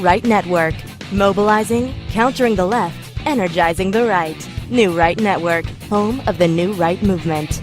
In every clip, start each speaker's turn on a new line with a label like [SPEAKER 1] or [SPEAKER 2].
[SPEAKER 1] Right Network. Mobilizing, countering the left, energizing the right. New Right Network, home of the New Right movement.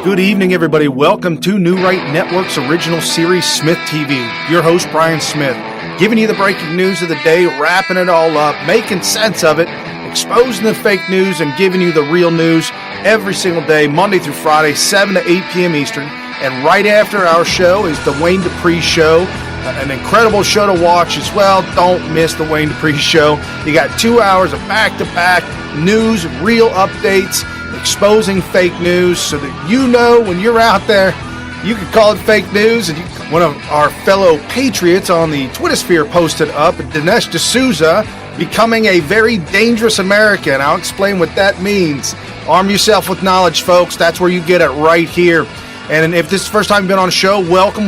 [SPEAKER 2] Good evening, everybody. Welcome to New Right Network's original series, SmythTV. Your host, Brian Smith, giving you the breaking news of the day, wrapping it all up, making sense of it, exposing the fake news, and giving you the real news every single day, Monday through Friday, 7 to 8 p.m. Eastern. And right after our show is the Wayne Dupree Show, an incredible show to watch as well. Don't miss the Wayne Dupree Show. You got 2 hours of back-to-back news, real updates, exposing fake news so that you know when you're out there, you can call it fake news. And one of our fellow patriots on the Twittersphere posted up, Dinesh D'Souza, becoming a very dangerous American. I'll explain what that means. Arm yourself with knowledge, folks. That's where you get it right here. And if this is the first time you've been on the show, welcome.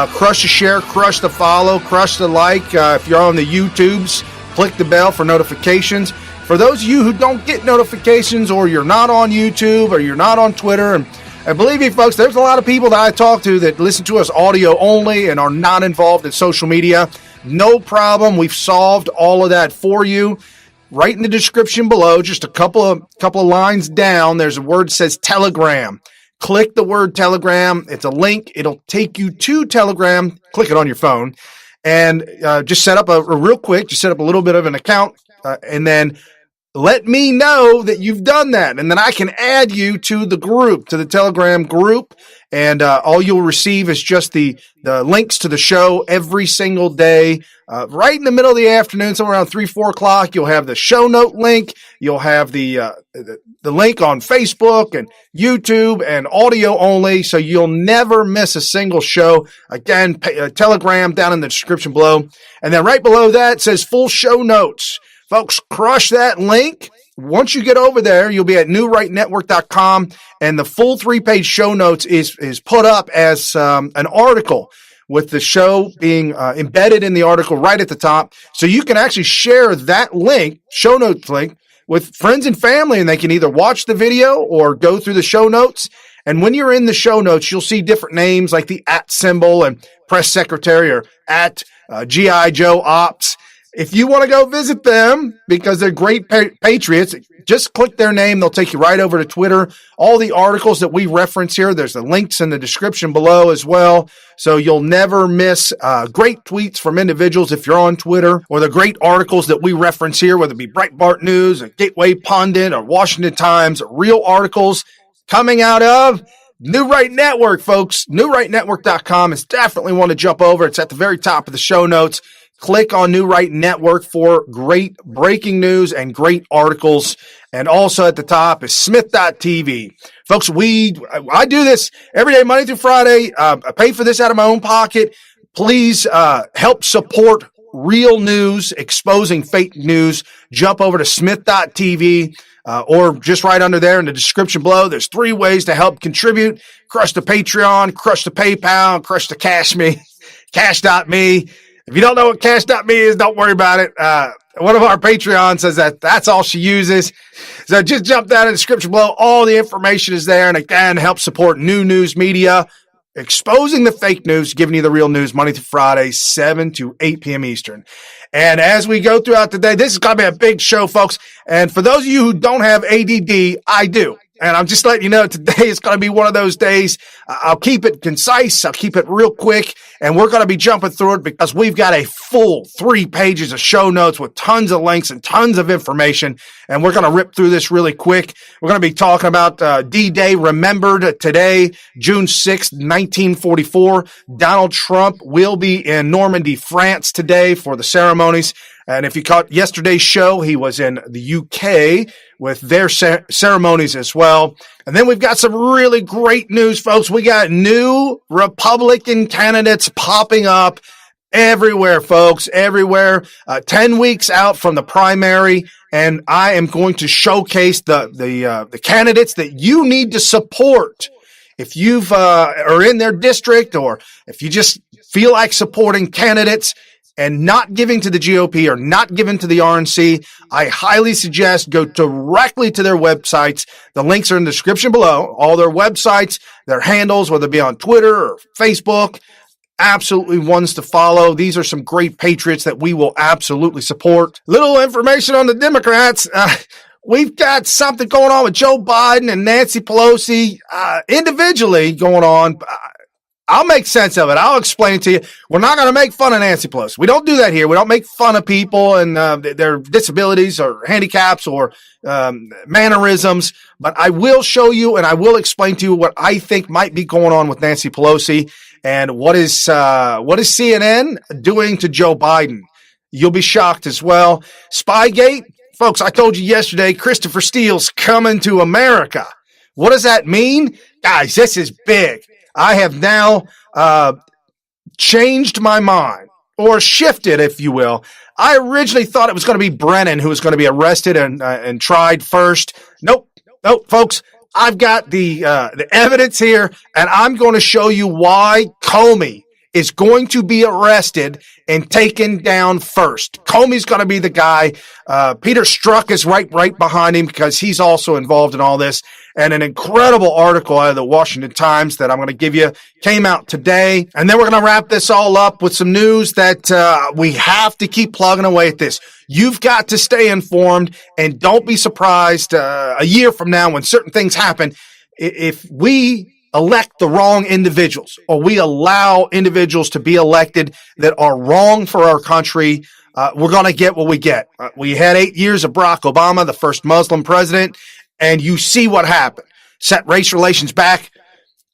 [SPEAKER 2] Crush the share, crush the follow, crush the like. If you're on the YouTubes, click the bell for notifications. For those of you who don't get notifications, or you're not on YouTube, or you're not on Twitter, and believe me, folks, there's a lot of people that I talk to that listen to us audio only and are not involved in social media. No problem. We've solved all of that for you. Right in the description below, just a couple of lines down, there's a word that says Telegram. Click the word Telegram. It's a link. It'll take you to Telegram. Click it on your phone, and just set up a little bit of an account, and then let me know that you've done that, and then I can add you to the group, to the Telegram group, and all you'll receive is just the links to the show every single day. Right in the middle of the afternoon, somewhere around 3-4 o'clock, you'll have the show note link. You'll have the link on Facebook and YouTube and audio only, so you'll never miss a single show. Again, Telegram down in the description below. And then right below that says full show notes. Folks, crush that link. Once you get over there, you'll be at newrightnetwork.com, and the full 3-page show notes is put up as an article, with the show being embedded in the article right at the top. So you can actually share that link, show notes link, with friends and family, and they can either watch the video or go through the show notes. And when you're in the show notes, you'll see different names like the @ symbol and press secretary, or @ G.I. Joe Ops. If you want to go visit them because they're great patriots, just click their name. They'll take you right over to Twitter. All the articles that we reference here, there's the links in the description below as well. So you'll never miss great tweets from individuals if you're on Twitter, or the great articles that we reference here, whether it be Breitbart News, or Gateway Pundit, or Washington Times, real articles coming out of New Right Network, folks. NewRightNetwork.com is definitely one to jump over. It's at the very top of the show notes. Click on New Right Network for great breaking news and great articles. And also at the top is SmythTV. Folks, I do this every day, Monday through Friday. I pay for this out of my own pocket. Please help support real news, exposing fake news. Jump over to SmythTV. Or just right under there in the description below, there's 3 ways to help contribute. Crush the Patreon, crush the PayPal, crush the Cash.me. If you don't know what Cash.me is, don't worry about it. One of our Patreons says that's all she uses. So just jump down in the description below. All the information is there. And again, help support new news media, exposing the fake news, giving you the real news Monday through Friday, 7 to 8 p.m. Eastern. And as we go throughout the day, this is going to be a big show, folks. And for those of you who don't have ADD, I do. And I'm just letting you know today is going to be one of those days. I'll keep it concise. I'll keep it real quick. And we're going to be jumping through it because we've got a full 3 pages of show notes with tons of links and tons of information. And we're going to rip through this really quick. We're going to be talking about D-Day remembered today, June 6th, 1944. Donald Trump will be in Normandy, France today for the ceremonies. And if you caught yesterday's show, he was in the UK with their ceremonies as well. And then we've got some really great news, folks. We got new Republican candidates popping up everywhere, folks, everywhere. 10 weeks out from the primary, and I am going to showcase the candidates that you need to support. If you've are in their district, or if you just feel like supporting candidates and not giving to the GOP or not giving to the RNC, I highly suggest go directly to their websites. The links are in the description below. All their websites, their handles, whether it be on Twitter or Facebook. absolutely ones to follow. These are some great patriots that we will absolutely support. Little information on the Democrats. We've got something going on with Joe Biden and Nancy Pelosi individually going on. I'll make sense of it. I'll explain it to you. We're not going to make fun of Nancy Pelosi. We don't do that here. We don't make fun of people and their disabilities or handicaps or mannerisms. But I will show you and I will explain to you what I think might be going on with Nancy Pelosi and what is CNN doing to Joe Biden. You'll be shocked as well. Spygate, folks. I told you yesterday, Christopher Steele's coming to America. What does that mean, guys? This is big. I have now changed my mind, or shifted, if you will. I originally thought it was going to be Brennan who was going to be arrested and tried first. Nope, folks. I've got the evidence here, and I'm going to show you why Comey is going to be arrested and taken down first. Comey's going to be the guy. Peter Strzok is right behind him because he's also involved in all this. And an incredible article out of the Washington Times that I'm going to give you came out today. And then we're going to wrap this all up with some news that we have to keep plugging away at this. You've got to stay informed, and don't be surprised a year from now when certain things happen. If we elect the wrong individuals, or we allow individuals to be elected that are wrong for our country, we're going to get what we get. We had 8 years of Barack Obama, the first Muslim president, and you see what happened. Set race relations back.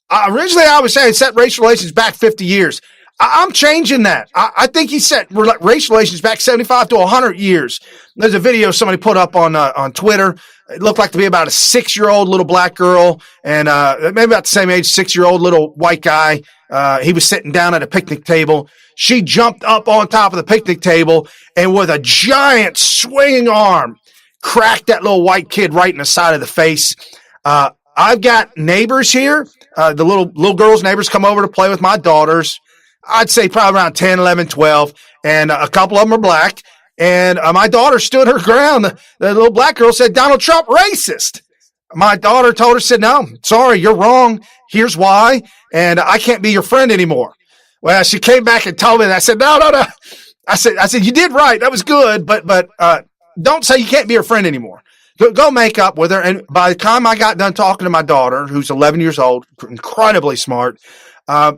[SPEAKER 2] Originally, I was saying set race relations back 50 years. I'm changing that. I think he set race relations back 75 to 100 years. There's a video somebody put up on Twitter. It looked like to be about a 6-year-old little black girl and maybe about the same age, 6-year-old little white guy. He was sitting down at a picnic table. She jumped up on top of the picnic table and with a giant swinging arm, cracked that little white kid right in the side of the face. I've got neighbors here. The little girl's neighbors come over to play with my daughters. I'd say probably around 10, 11, 12, and a couple of them are black. And my daughter stood her ground. The little black girl said, "Donald Trump racist." My daughter told her, said, "No, sorry, you're wrong. Here's why. And I can't be your friend anymore." Well, she came back and told me that. I said, no. I said, you did right. That was good. But don't say you can't be her friend anymore. Go make up with her. And by the time I got done talking to my daughter, who's 11 years old, incredibly smart,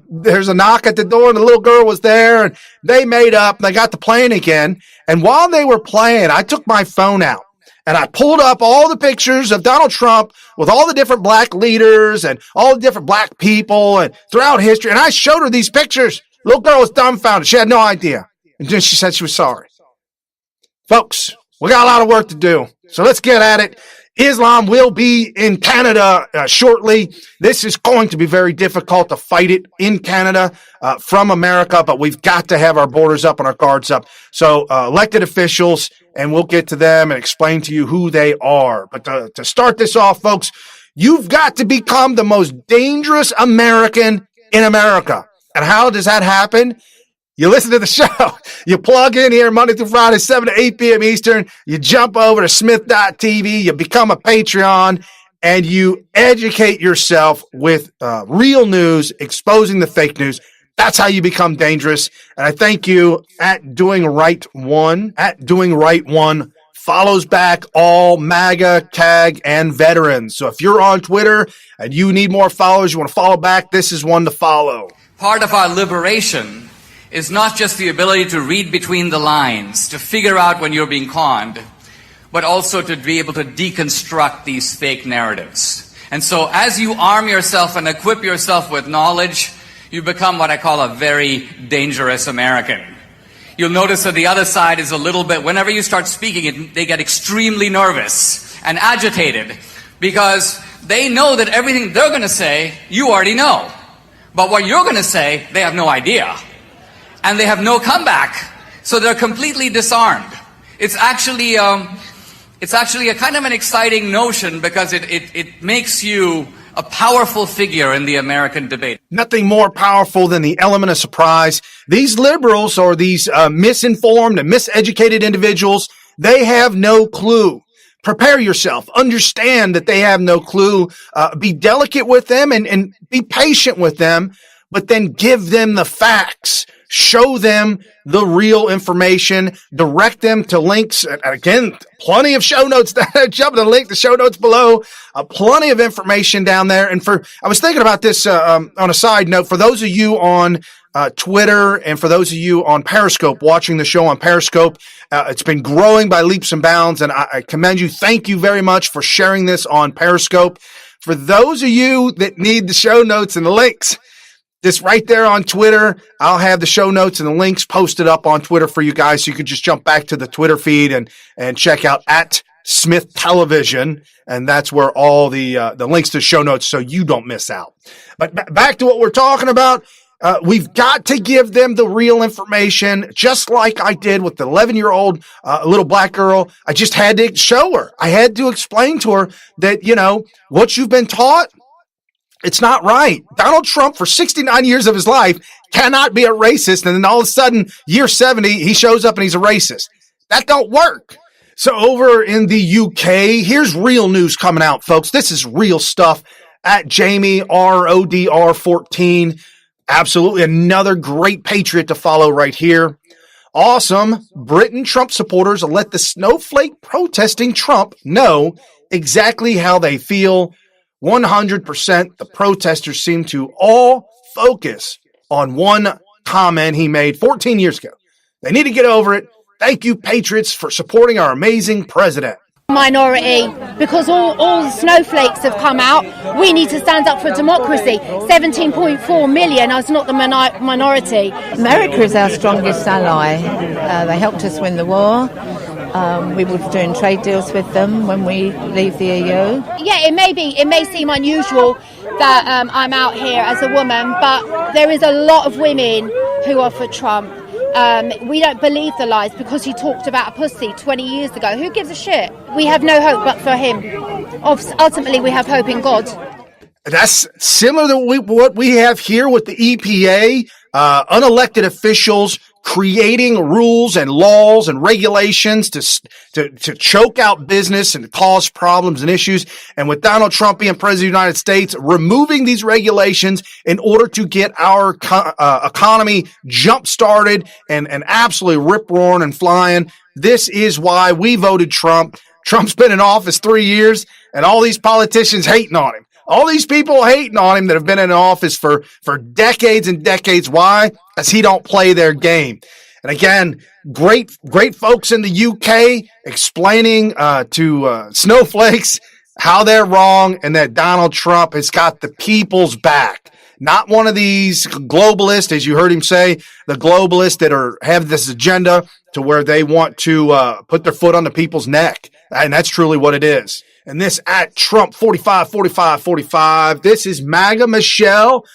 [SPEAKER 2] there's a knock at the door and the little girl was there and they made up and they got to playing again. And while they were playing, I took my phone out and I pulled up all the pictures of Donald Trump with all the different black leaders and all the different black people and throughout history. And I showed her these pictures. The little girl was dumbfounded. She had no idea. And then she said she was sorry. Folks, we got a lot of work to do. So let's get at it. Islam will be in Canada shortly. This is going to be very difficult to fight it in Canada from America, but we've got to have our borders up and our guards up. So elected officials, and we'll get to them and explain to you who they are. But to start this off, folks, you've got to become the most dangerous American in America. And how does that happen? You listen to the show. You plug in here Monday through Friday, 7 to 8 p.m. Eastern. You jump over to SmythTV. You become a Patreon, and you educate yourself with real news, exposing the fake news. That's how you become dangerous. And I thank you at Doing Right One. At Doing Right One follows back all MAGA, CAG, and veterans. So if you're on Twitter and you need more followers, you want to follow back, this is one to follow.
[SPEAKER 3] Part of our liberation is not just the ability to read between the lines, to figure out when you're being conned, but also to be able to deconstruct these fake narratives. And so as you arm yourself and equip yourself with knowledge, you become what I call a very dangerous American. You'll notice that the other side is a little bit, whenever you start speaking, they get extremely nervous and agitated because they know that everything they're going to say, you already know. But what you're going to say, they have no idea. And they have no comeback. So they're completely disarmed. It's actually a kind of an exciting notion because it makes you a powerful figure in the American debate.
[SPEAKER 2] Nothing more powerful than the element of surprise. These liberals or these misinformed and miseducated individuals, they have no clue. Prepare yourself. Understand that they have no clue. Be delicate with them and be patient with them. but then give them the facts. Show them the real information, direct them to links. And again, plenty of show notes. Jump to the link, the show notes below. Plenty of information down there. And I was thinking about this on a side note, for those of you on Twitter and for those of you on Periscope, watching the show on Periscope, it's been growing by leaps and bounds. And I commend you. Thank you very much for sharing this on Periscope. For those of you that need the show notes and the links, just right there on Twitter, I'll have the show notes and the links posted up on Twitter for you guys. So you can just jump back to the Twitter feed and check out at Smith Television. And that's where all the links to show notes, so you don't miss out. But back to what we're talking about. We've got to give them the real information, just like I did with the 11-year-old little black girl. I just had to show her. I had to explain to her that, what you've been taught, it's not right. Donald Trump, for 69 years of his life, cannot be a racist. And then all of a sudden, year 70, he shows up and he's a racist. That don't work. So over in the UK, here's real news coming out, folks. This is real stuff at Jamie RODR 14. Absolutely another great patriot to follow right here. Awesome. Britain Trump supporters let the snowflake protesting Trump know exactly how they feel. 100%. The protesters seem to all focus on one comment he made 14 years ago. They need to get over it. Thank you, patriots, for supporting our amazing president.
[SPEAKER 4] Minority, because all the snowflakes have come out. We need to stand up for democracy. 17.4 million is not the minority.
[SPEAKER 5] America is our strongest ally. They helped us win the war. We were doing trade deals with them when we leave the EU.
[SPEAKER 4] Yeah, it may seem unusual that I'm out here as a woman, but there is a lot of women who are for Trump. We don't believe the lies because he talked about a pussy 20 years ago. Who gives a shit? We have no hope but for him. Ultimately, we have hope in God.
[SPEAKER 2] That's similar to what we have here with the EPA, unelected officials creating rules and laws and regulations to choke out business and cause problems and issues. And with Donald Trump being president of the United States, removing these regulations in order to get our economy jump started and absolutely rip roaring and flying. This is why we voted Trump. Trump's been in office 3 years and all these politicians hating on him. All these people hating on him that have been in office for decades and decades. Why? Because he don't play their game. And again, great folks in the UK explaining to snowflakes how they're wrong and that Donald Trump has got the people's back. Not one of these globalists, as you heard him say, the globalists that have this agenda to where they want to put their foot on the people's neck. And that's truly what it is. And this at Trump 45. This is MAGA Michelle.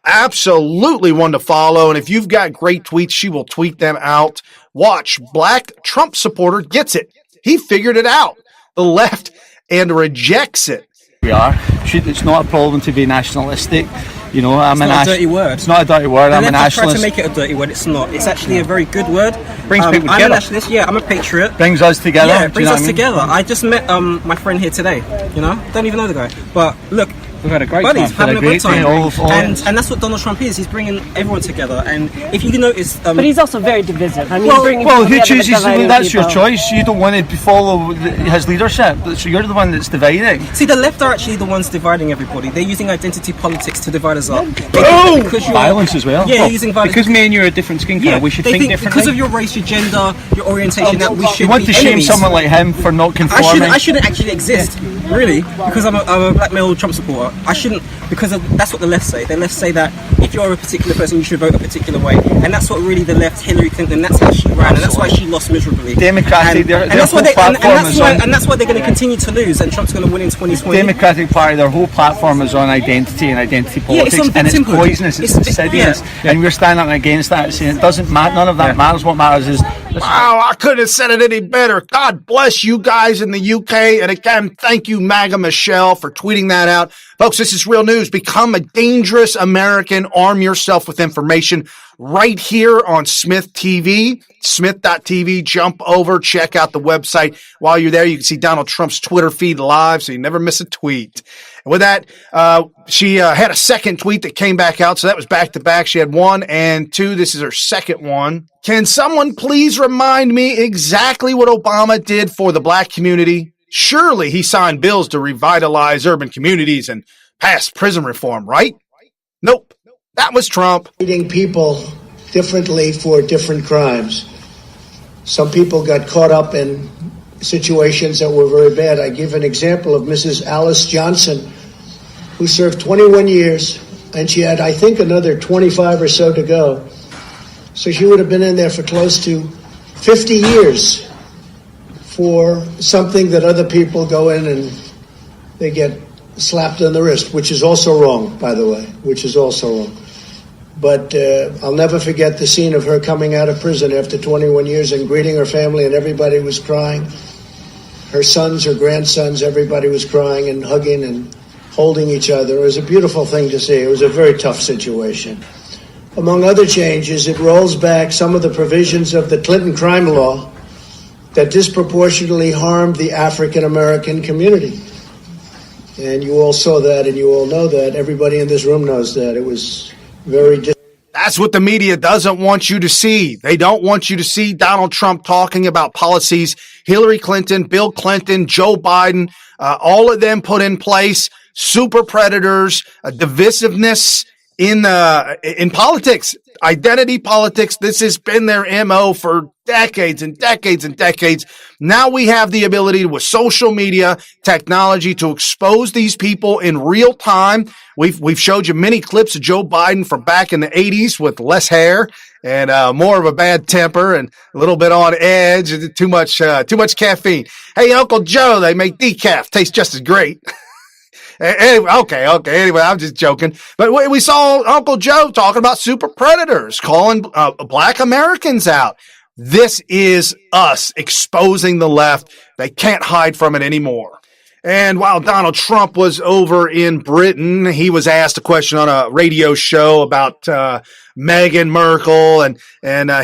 [SPEAKER 2] Absolutely one to follow. And if you've got great tweets, she will tweet them out. Watch. Black Trump supporter gets it. He figured it out. The left and rejects it.
[SPEAKER 6] We are. It's not a problem to be nationalistic.
[SPEAKER 7] It's not a dirty word.
[SPEAKER 6] It's not a dirty word. I'm a nationalist.
[SPEAKER 7] Try to make it a dirty word. It's not. It's actually a very good word.
[SPEAKER 6] Brings people together.
[SPEAKER 7] I'm a nationalist. Yeah, I'm a patriot.
[SPEAKER 6] Brings us together.
[SPEAKER 7] Yeah, it brings us together. I just met my friend here today. Don't even know the guy. But look,
[SPEAKER 6] we've had a great
[SPEAKER 7] buddies,
[SPEAKER 6] time.
[SPEAKER 7] having a good time.
[SPEAKER 6] And
[SPEAKER 7] that's what Donald Trump is. He's bringing everyone together. And if you notice,
[SPEAKER 8] but he's also very divisive. I mean,
[SPEAKER 6] who chooses? That's your choice. You don't want to follow his leadership, so you're the one that's dividing.
[SPEAKER 7] See, the left are actually the ones dividing everybody. They're using identity politics to divide us up.
[SPEAKER 6] Violence as well.
[SPEAKER 7] Yeah, using violence.
[SPEAKER 6] Because me and you are a different skin colour, we should think differently.
[SPEAKER 7] Because of your race, your gender, your orientation, that we should be
[SPEAKER 6] You want to shame
[SPEAKER 7] enemies.
[SPEAKER 6] someone like him for not conforming?
[SPEAKER 7] I shouldn't actually exist, really, because I'm a black male Trump supporter. I shouldn't, because that's what the left say. The left say that if you're a particular person, you should vote a particular way, and that's what really the left, Hillary Clinton, that's how she ran, and that's why she lost miserably.
[SPEAKER 6] Democratic,
[SPEAKER 7] and that's why they're going to continue to lose, and Trump's going to win in 2020.
[SPEAKER 6] Democratic Party, their whole platform is on identity and identity politics, and it's poisonous, it's insidious, and we're standing up against that, saying it doesn't matter, none of that matters. What matters is,
[SPEAKER 2] wow, I couldn't have said it any better. God bless you guys in the UK, and again, thank you, MAGA Michelle for tweeting that out. Folks, this is real news. Become a dangerous American. Arm yourself with information right here on SmythTV, Smyth.tv. Jump over, check out the website. While you're there, you can see Donald Trump's Twitter feed live, so you never miss a tweet. And with that, she had a second tweet that came back out, so that was back-to-back. She had 1 and 2. This is her second one. Can someone please remind me exactly what Obama did for the black community? Surely he signed bills to revitalize urban communities and pass prison reform, right? Nope. That was Trump.
[SPEAKER 9] Treating people differently for different crimes. Some people got caught up in situations that were very bad. I give an example of Mrs. Alice Johnson, who served 21 years, and she had, I think, another 25 or so to go. So she would have been in there for close to 50 years for something that other people go in and they get slapped on the wrist, which is also wrong, by the way, which is also wrong. But I'll never forget the scene of her coming out of prison after 21 years and greeting her family, and everybody was crying. Her sons, her grandsons, everybody was crying and hugging and holding each other. It was a beautiful thing to see. It was a very tough situation. Among other changes, it rolls back some of the provisions of the Clinton crime law that disproportionately harmed the African American community. And you all saw that, and you all know that. Everybody in this room knows that. It was very
[SPEAKER 2] That's what the media doesn't want you to see. They don't want you to see Donald Trump talking about policies Hillary Clinton, Bill Clinton, Joe Biden, all of them put in place, super predators, divisiveness in politics, identity politics. This has been their MO for decades and decades and decades. Now we have the ability with social media technology to expose these people in real time. We've showed you many clips of Joe Biden from back in the 80s with less hair and more of a bad temper and a little bit on edge, too much caffeine. Hey, Uncle Joe, they make decaf, tastes just as great. Anyway, I'm just joking. But we saw Uncle Joe talking about super predators, calling black Americans out. This is us exposing the left. They can't hide from it anymore. And while Donald Trump was over in Britain, he was asked a question on a radio show about Meghan Markle, and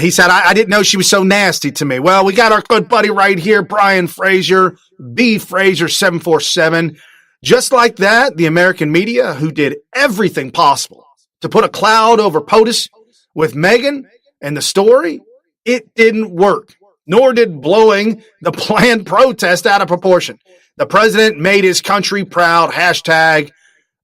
[SPEAKER 2] he said, I didn't know she was so nasty to me. Well, we got our good buddy right here, Brian Fraser, B. Fraser 747. Just like that, the American media, who did everything possible to put a cloud over POTUS with Meghan and the story, it didn't work, nor did blowing the planned protest out of proportion. The president made his country proud. Hashtag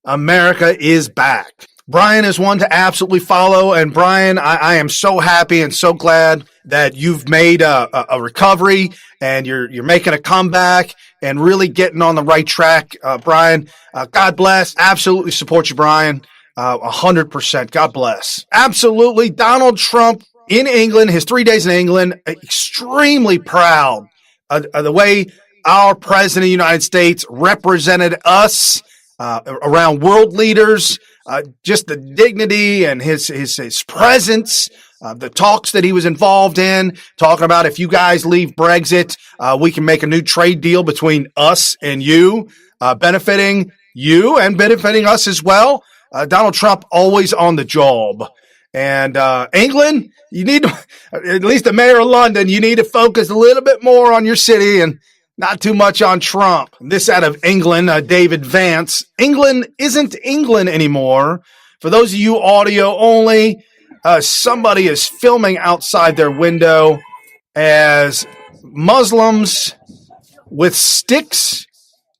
[SPEAKER 2] America is back. Brian is one to absolutely follow. And Brian, I am so happy and so glad that you've made a recovery and you're making a comeback and really getting on the right track. Brian, God bless. Absolutely support you, Brian. 100%. God bless. Absolutely. Donald Trump in England, his 3 days in England, extremely proud of the way our president of the United States represented us around world leaders, just the dignity and his presence, the talks that he was involved in, talking about if you guys leave Brexit, we can make a new trade deal between us and you, benefiting you and benefiting us as well. Donald Trump always on the job. And England, you need to, at least the mayor of London, you need to focus a little bit more on your city and not too much on Trump. This out of England, David Vance. England isn't England anymore. For those of you audio only, somebody is filming outside their window as Muslims with sticks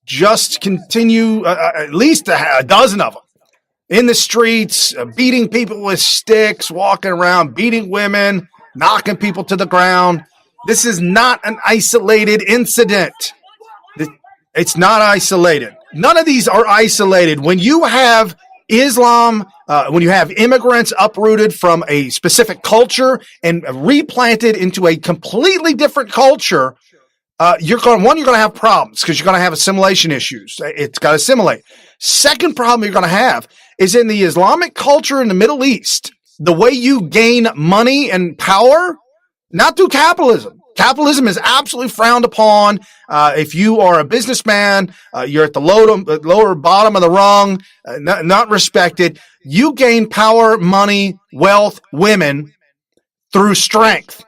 [SPEAKER 2] just continue, at least a dozen of them, in the streets, beating people with sticks, walking around, beating women, knocking people to the ground. This is not an isolated incident. It's not isolated. None of these are isolated. When you have Islam, when you have immigrants uprooted from a specific culture and replanted into a completely different culture, you're going to have problems because you're going to have assimilation issues. It's got to assimilate. Second problem you're going to have is in the Islamic culture in the Middle East, the way you gain money and power, not through capitalism, Capitalism is absolutely frowned upon. If you are a businessman, you're at the lower bottom of the rung, not respected. You gain power, money, wealth, women through strength,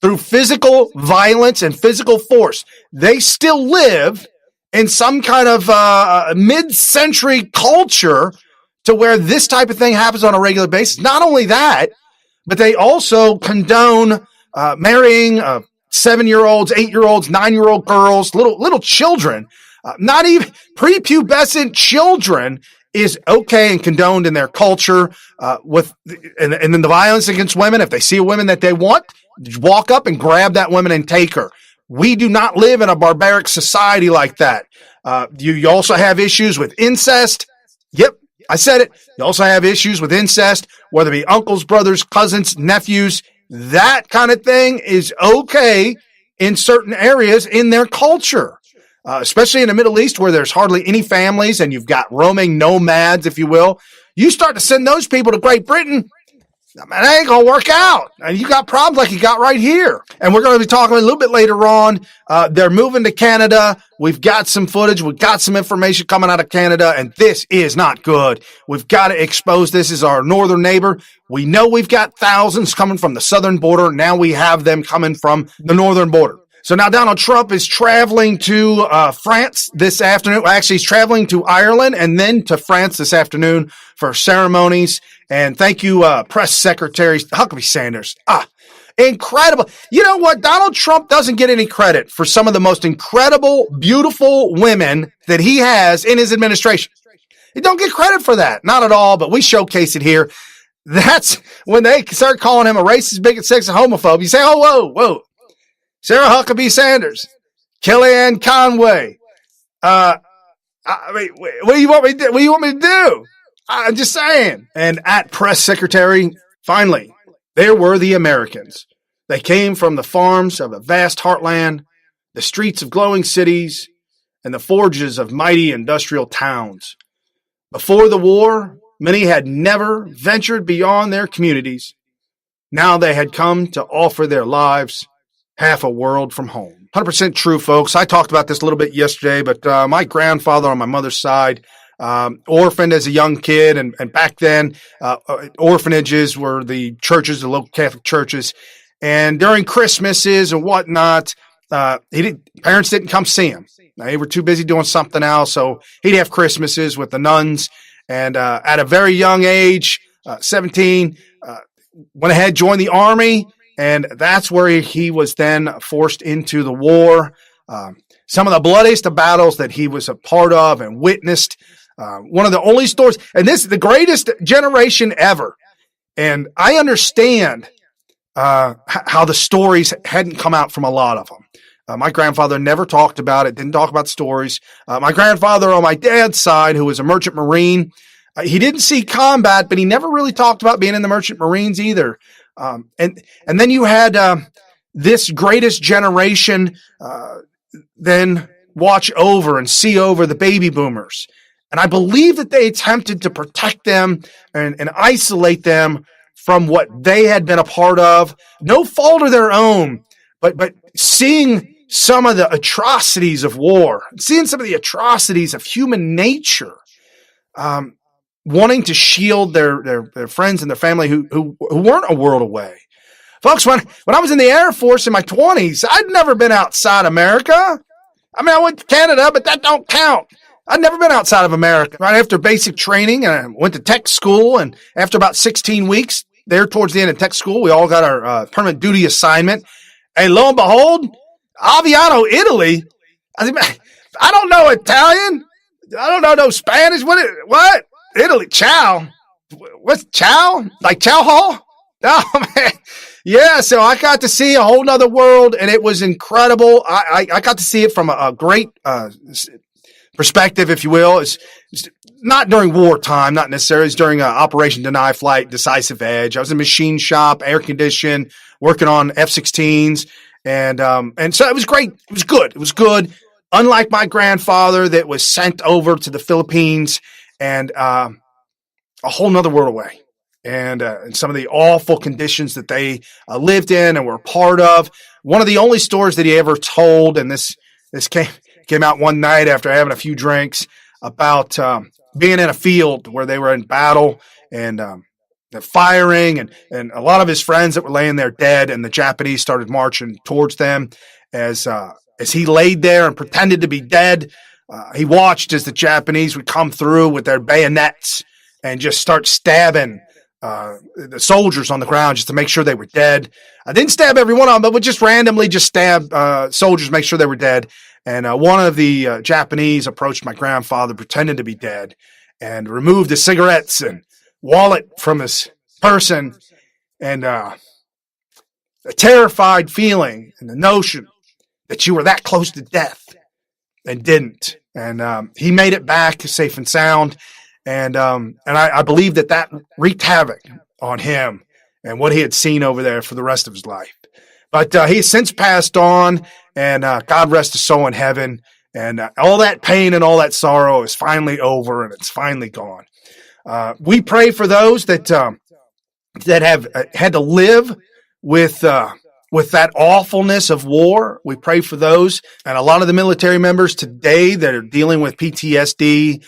[SPEAKER 2] through physical violence and physical force. They still live in some kind of mid-century culture to where this type of thing happens on a regular basis. Not only that, but they also condone marrying 7-year-olds, 8-year-olds, 9-year-old girls, little children. Not even prepubescent children is okay and condoned in their culture. And then the violence against women. If they see a woman that they want, walk up and grab that woman and take her. We do not live in a barbaric society like that. You also have issues with incest. Yep, I said it. You also have issues with incest, whether it be uncles, brothers, cousins, nephews. That kind of thing is okay in certain areas in their culture, especially in the Middle East where there's hardly any families and you've got roaming nomads, if you will. You start to send those people to Great Britain, man, that ain't going to work out. And you got problems like you got right here. And we're going to be talking a little bit later on. They're moving to Canada. We've got some footage. We've got some information coming out of Canada, and this is not good. We've got to expose this as our northern neighbor. We know we've got thousands coming from the southern border. Now we have them coming from the northern border. So now Donald Trump is traveling to France this afternoon. Actually, he's traveling to Ireland and then to France this afternoon for ceremonies. And thank you, Press Secretary Huckabee Sanders. Incredible. You know what? Donald Trump doesn't get any credit for some of the most incredible, beautiful women that he has in his administration. He don't get credit for that. Not at all, but we showcase it here. That's when they start calling him a racist, bigot, sexist, homophobe. You say, oh, whoa. Sarah Huckabee Sanders, Kellyanne Conway. I mean, what do you want me to do? What do you want me to do? I'm just saying. And at Press Secretary, finally, there were the Americans. They came from the farms of a vast heartland, the streets of glowing cities, and the forges of mighty industrial towns. Before the war, many had never ventured beyond their communities. Now they had come to offer their lives half a world from home. 100% true, folks. I talked about this a little bit yesterday, but my grandfather on my mother's side, orphaned as a young kid, and back then, orphanages were the churches, the local Catholic churches, and during Christmases and whatnot, parents didn't come see him. They were too busy doing something else, so he'd have Christmases with the nuns, and at a very young age, 17, went ahead, joined the Army, and that's where he was then forced into the war. Some of the bloodiest of battles that he was a part of and witnessed. One of the only stories, and this is the greatest generation ever. And I understand how the stories hadn't come out from a lot of them. My grandfather never talked about it, didn't talk about stories. My grandfather on my dad's side, who was a merchant marine, he didn't see combat, but he never really talked about being in the merchant marines either. And then you had this greatest generation then watch over and see over the baby boomers. And I believe that they attempted to protect them and isolate them from what they had been a part of. No fault of their own, but seeing some of the atrocities of war, seeing some of the atrocities of human nature, wanting to shield their friends and their family who weren't a world away. Folks, when I was in the Air Force in my 20s, I'd never been outside America. I mean, I went to Canada, but that don't count. I'd never been outside of America. Right after basic training, I went to tech school, and after about 16 weeks, there towards the end of tech school, we all got our permanent duty assignment. And lo and behold, Aviano, Italy. I don't know Italian. I don't know no Spanish. What? Italy? Chow? What's chow? Like chow hall? Oh, man. Yeah, so I got to see a whole nother world, and it was incredible. I got to see it from a great perspective, if you will. It's not during wartime, not necessarily. It's during Operation Deny Flight, Decisive Edge. I was in a machine shop, air conditioned, working on F-16s, and so it was great. It was good. It was good. Unlike my grandfather that was sent over to the Philippines and a whole nother world away. and some of the awful conditions that they lived in and were part of. One of the only stories that he ever told, and this came out one night after having a few drinks, about being in a field where they were in battle and firing, and a lot of his friends that were laying there dead, and the Japanese started marching towards them. As he laid there and pretended to be dead, he watched as the Japanese would come through with their bayonets and just start stabbing the soldiers on the ground just to make sure they were dead. I didn't stab every one of them, but would just randomly just stab soldiers, make sure they were dead. And one of the Japanese approached my grandfather, pretending to be dead, and removed his cigarettes and wallet from his person. And a terrified feeling and the notion that you were that close to death and didn't. And he made it back safe and sound. And I believe that wreaked havoc on him and what he had seen over there for the rest of his life. But he has since passed on, and God rest his soul in heaven. And all that pain and all that sorrow is finally over, and it's finally gone. We pray for those that have had to live with that awfulness of war. We pray for those, and a lot of the military members today that are dealing with PTSD,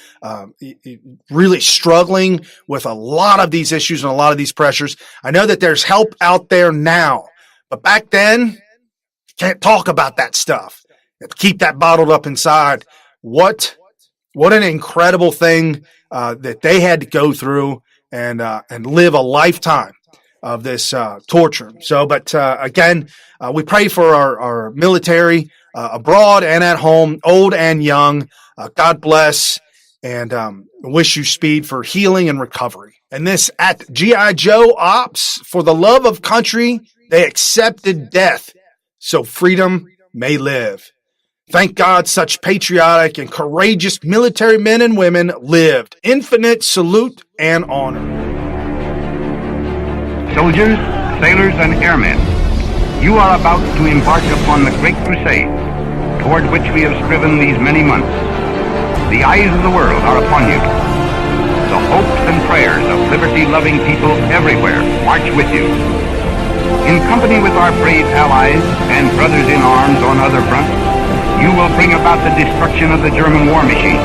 [SPEAKER 2] really struggling with a lot of these issues and a lot of these pressures. I know that there's help out there now, but back then, you can't talk about that stuff. You have to keep that bottled up inside. What an incredible thing that they had to go through and live a lifetime of this torture. So, but again, we pray for our military abroad and at home, old and young. God bless, and wish you speed for healing and recovery. And this at G.I. Joe Ops, for the love of country, they accepted death so freedom may live. Thank God such patriotic and courageous military men and women lived. Infinite salute and honor.
[SPEAKER 10] Soldiers, sailors, and airmen, you are about to embark upon the great crusade toward which we have striven these many months. The eyes of the world are upon you. The hopes and prayers of liberty-loving people everywhere march with you. In company with our brave allies and brothers in arms on other fronts, you will bring about the destruction of the German war machine,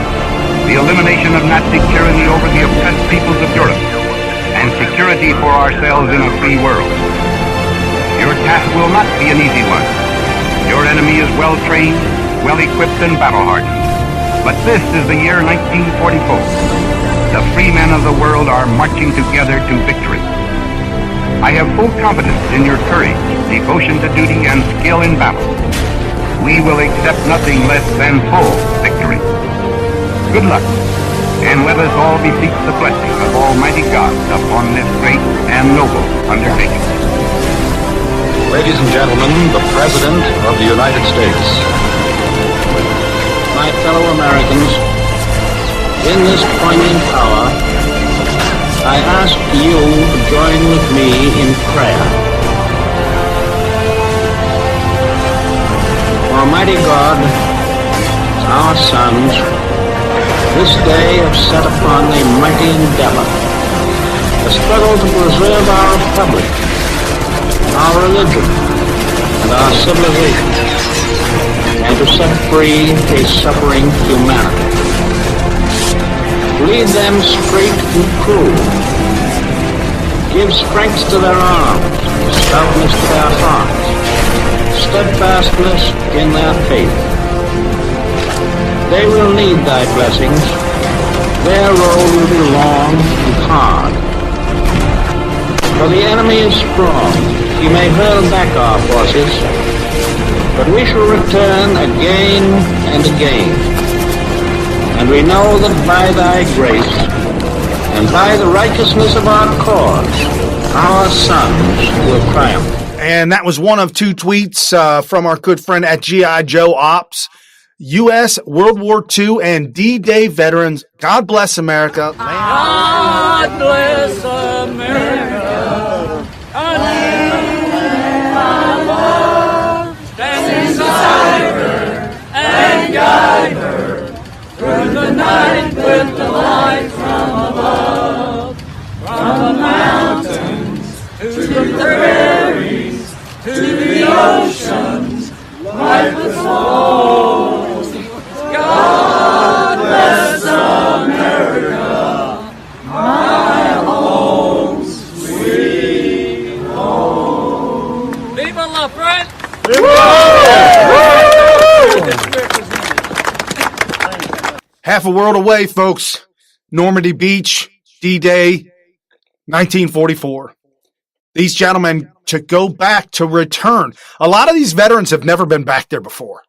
[SPEAKER 10] the elimination of Nazi tyranny over the oppressed peoples of Europe, and security for ourselves in a free world. Your task will not be an easy one. Your enemy is well-trained, well-equipped, and battle-hardened. But this is the year 1944. The free men of the world are marching together to victory. I have full confidence in your courage, devotion to duty, and skill in battle. We will accept nothing less than full victory. Good luck, and let us all beseech the blessing of Almighty God upon this great and noble undertaking.
[SPEAKER 11] Ladies and gentlemen, the President of the United States.
[SPEAKER 12] My fellow Americans, in this poignant hour, I ask you to join with me in prayer. Almighty God, our sons, this day have set upon a mighty endeavor, a struggle to preserve our republic, our religion, and our civilization, and to set free a suffering humanity. Lead them straight and true. Give strength to their arms, stoutness to their hearts, steadfastness in their faith. They will need thy blessings. Their road will be long and hard. For the enemy is strong. He may hurl back our forces, but we shall return again and again. And we know that by thy grace and by the righteousness of our cause, our sons will triumph.
[SPEAKER 2] And that was one of two tweets from our good friend at G.I. Joe Ops. U.S., World War II, and D-Day veterans. God bless America.
[SPEAKER 13] God bless America. I need my love. Stand beside her and guide her through the night with the light from above. From the mountain
[SPEAKER 2] half a world away, folks. Normandy Beach, D-Day, 1944. These gentlemen to go back, to return. A lot of these veterans have never been back there before.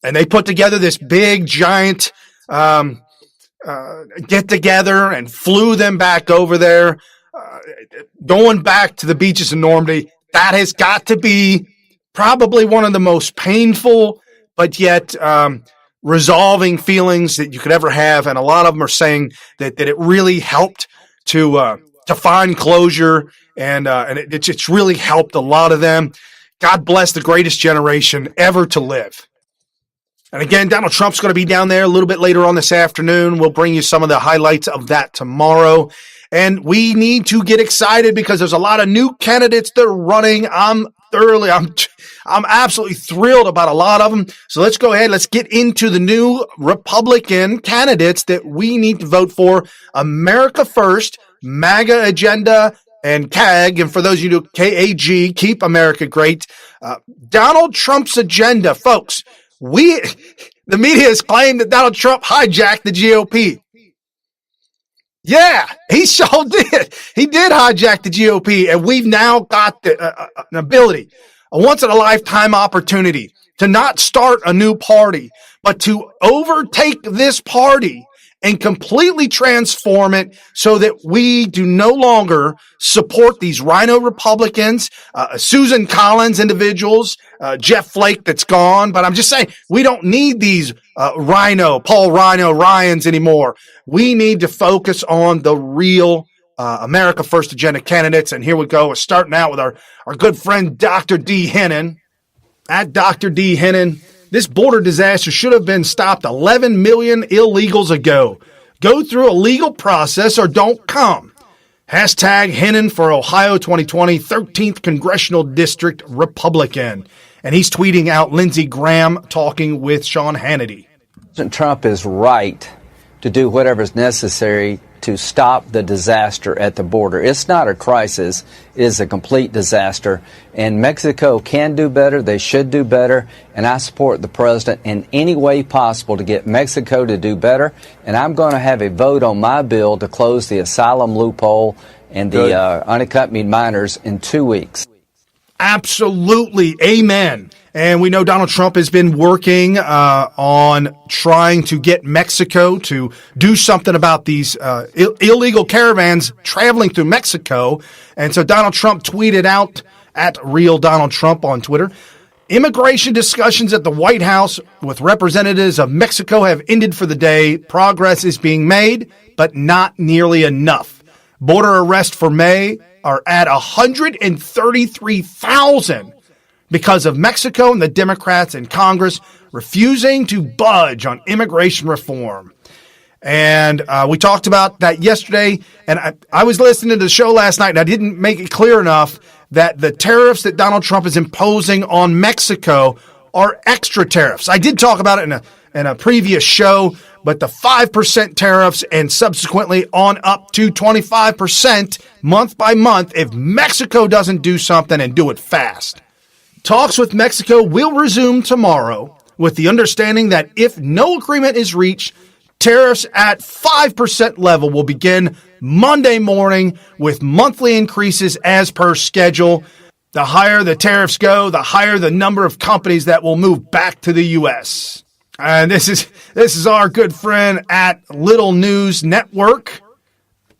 [SPEAKER 2] And they put together this big, giant get-together and flew them back over there. Going back to the beaches of Normandy, that has got to be probably one of the most painful, but yet resolving feelings that you could ever have. And a lot of them are saying that it really helped to find closure, and it's really helped a lot of them. God bless the greatest generation ever to live. And again, Donald Trump's going to be down there a little bit later on this afternoon. We'll bring you some of the highlights of that tomorrow. And we need to get excited because there's a lot of new candidates that are running. I'm absolutely thrilled about a lot of them. So let's go ahead. Let's get into the new Republican candidates that we need to vote for. America First, MAGA Agenda, and CAG. And for those of you who do KAG, Keep America Great. Donald Trump's agenda, folks. The media has claimed that Donald Trump hijacked the GOP. Yeah, he sure did. He did hijack the GOP, and we've now got an ability, a once-in-a-lifetime opportunity to not start a new party, but to overtake this party and completely transform it so that we do no longer support these rhino Republicans, Susan Collins individuals, Jeff Flake that's gone. But I'm just saying, we don't need these Paul Rhino Ryans anymore. We need to focus on the real America First agenda candidates. And here we go. We're starting out with our good friend, Dr. D. Hennon. At Dr. D. Hennon, this border disaster should have been stopped 11 million illegals ago. Go through a legal process or don't come. Hashtag Hennon for Ohio 2020, 13th Congressional District Republican. And he's tweeting out Lindsey Graham talking with Sean Hannity.
[SPEAKER 14] President Trump is right to do whatever is necessary to stop the disaster at the border. It's not a crisis. It is a complete disaster. And Mexico can do better. They should do better. And I support the president in any way possible to get Mexico to do better. And I'm going to have a vote on my bill to close the asylum loophole and the unaccompanied minors in 2 weeks.
[SPEAKER 2] Absolutely. Amen. And we know Donald Trump has been working on trying to get Mexico to do something about these illegal caravans traveling through Mexico. And so Donald Trump tweeted out at Real Donald Trump on Twitter, immigration discussions at the White House with representatives of Mexico have ended for the day. Progress is being made, but not nearly enough. Border arrests for May are at 133,000 because of Mexico and the Democrats in Congress refusing to budge on immigration reform. And we talked about that yesterday, and I was listening to the show last night, and I didn't make it clear enough that the tariffs that Donald Trump is imposing on Mexico are extra tariffs. I did talk about it in a previous show, but the 5% tariffs and subsequently on up to 25% month by month if Mexico doesn't do something and do it fast. Talks with Mexico will resume tomorrow with the understanding that if no agreement is reached, tariffs at 5% level will begin Monday morning with monthly increases as per schedule. The higher the tariffs go, the higher the number of companies that will move back to the U.S. And this is our good friend at Little News Network,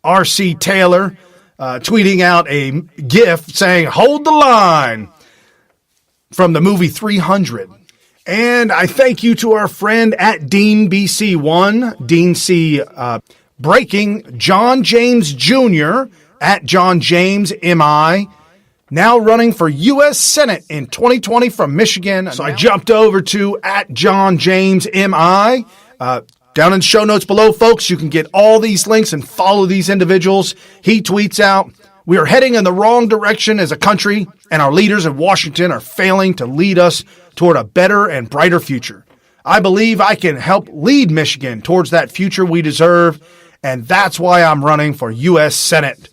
[SPEAKER 2] R.C. Taylor, tweeting out a GIF saying, "Hold the line," from the movie 300. And I thank you to our friend at Dean BC1, Dean C. Breaking, John James Jr. at John James MI, now running for U.S. Senate in 2020 from Michigan. So I jumped over to at John James MI. Down in the show notes below, folks, you can get all these links and follow these individuals. He tweets out, "We are heading in the wrong direction as a country, and our leaders in Washington are failing to lead us toward a better and brighter future. I believe I can help lead Michigan towards that future we deserve, and that's why I'm running for U.S. Senate."